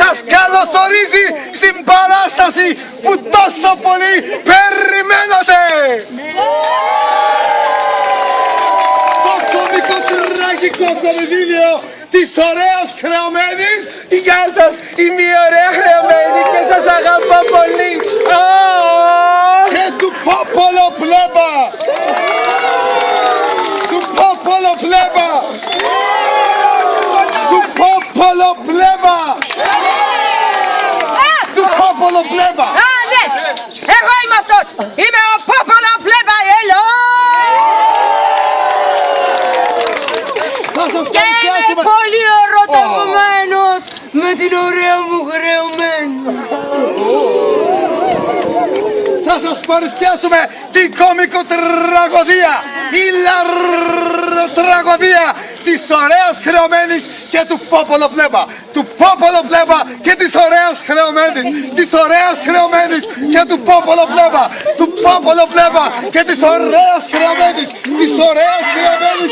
σας καλωσορίζει στην παράσταση που τόσο πολύ περιμένατε. Το κωμικό τραγικό κομιδίλιο της ωραίας χρεωμένης. Γεια σας, είμαι η ωραία χρεωμένη και σας αγαπώ πολύ. Και του Πόπολο Πλέμπα. Του Πόπολο Πλέμπα. Του Πόπολο Πλέμπα. Του Πόπολο Πλέμπα. Ναι, εγώ είμαι αυτός. Είμαι ο Πόπολο Πλέμπα, έλο. Θα σας Και είμαι παρουσιάσουμε. πολύ ερωτευμένος με την ωραία μου χρεωμένη. Θα σας παρουσιάσουμε την κωμικό τραγωδία, η τραγωδία της ωραίας χρεωμένης και του Πόπολο Πλέμπα. Του Πόπολο Πλέμπα και της ωραίας χρεωμένης. Της ωραίας χρεωμένης και του Πόπολο Πλέμπα. Του Πόπολο Πλέμπα και της ωραίας χρεωμένης. Της ωραίας χρεωμένης.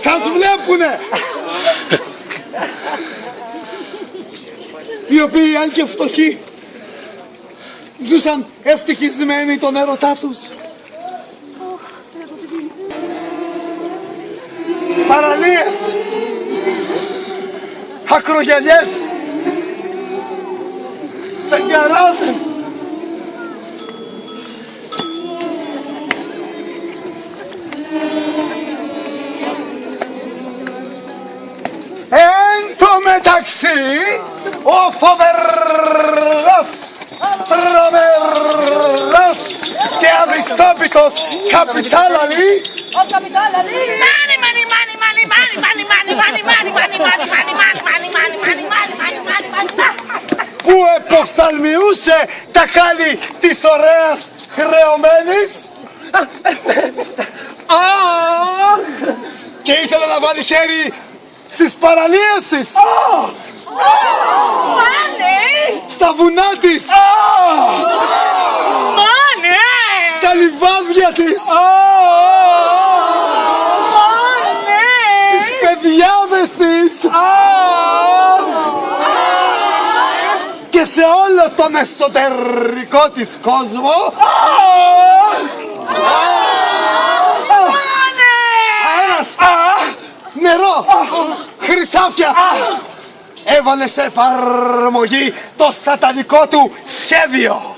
Σας βλέπουνε! Οι οποίοι αν και φτωχοί ζούσαν ευτυχισμένοι τον έρωτά τους. Παραλίες, ακρογελιές, φεγγαράδες, εν τω μεταξύ ο φοβερός, τρομερός και αδυσόπιτος Καπιτάλαλη Ο Καπιτάλαλη. που εποφθαλμιούσε τα χάλη της ωραίας χρεωμένης και ήθελε να βάλει χέρι στις παραλίες της, στα βουνά της, στα λιβάδια της, στις παιδιάδες της και σε όλο τον εσωτερικό της κόσμο. Αέρας, νερό, χρυσάφια. Έβαλε σε εφαρμογή το σατανικό του σχέδιο.